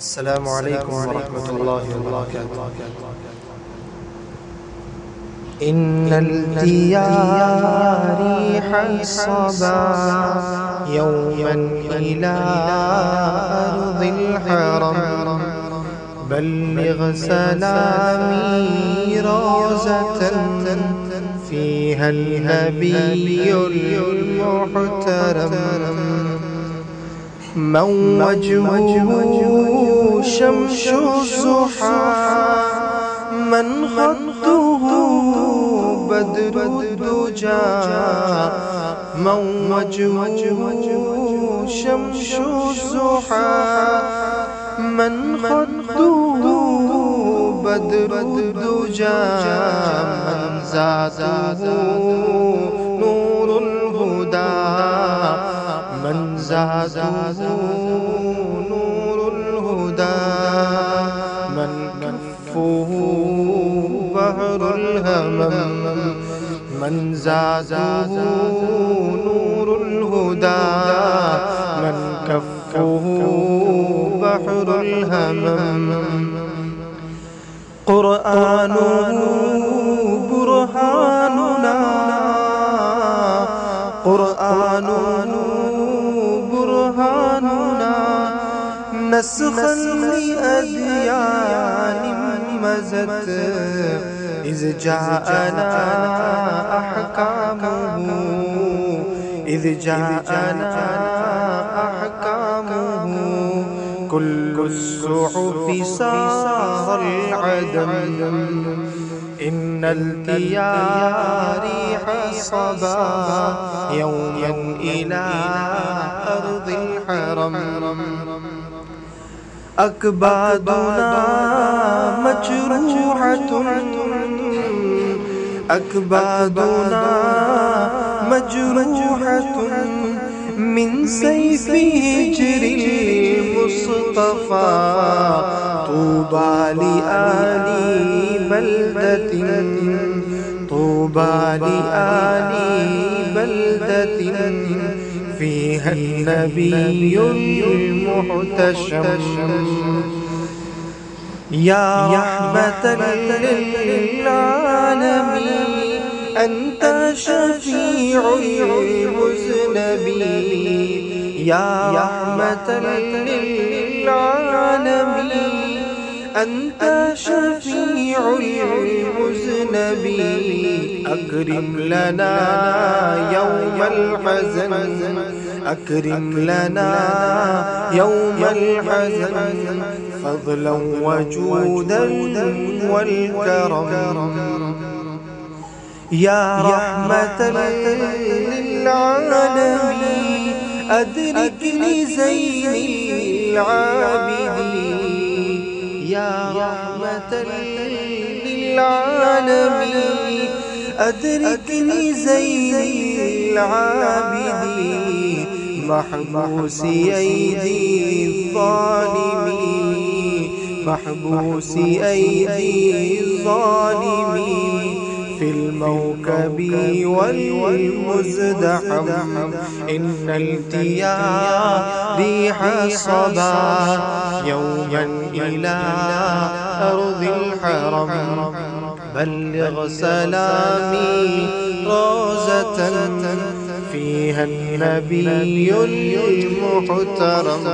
السلام عليكم ورحمة الله وبركاته. إن الديار ريح الصبا يوما إلى أرض الحرم، بلغ سلامي روزة فيها النبي المحترم، من وجهه شمس الضحى، من خده بدر الدجى، من وجهه شمس الضحى، من خده بدر الدجى، من زاده نور الهدى، من زاده نور الهدى، من كفه بحر الهمم، من زاده نور الهدى، من كفه بحر الهمم. قرآنه برهاننا، قرآنه برهاننا، نسخا لأديان مزت، إذ جاءنا أحكامه، إذ جاءنا أحكامه، كل الصحف صار العدم. إن الديار ريح الصبا يوما إلى أرض الحرم، أكبادنا مجروحة، أكبادنا مجروحة من سيف هجر المصطفى، طوبى لآل بلدة، طوبى لآل بلدة فيها النبي المحتشم. يا رحمة للعالمين، أنت شفيع المذنبين، يا رحمة للعالمين، أنت شفيع المذنبين. أكرم لنا يوم الحزن، أكرم لنا يوم الحزن، فضلا وجودا والكرم. يا رحمة للعالمين، أدركني زين العابدين، يا رحمة للعالمين، أدركني زين العابدين، محبوس أيدي الظالمين، محبوس أيدي الظالمين، في الموكب والمزدحم. إن الديار ريح الصبا يوما إلى أرض الحرم، بلغ سلامي روزة فيها النبي المحترم.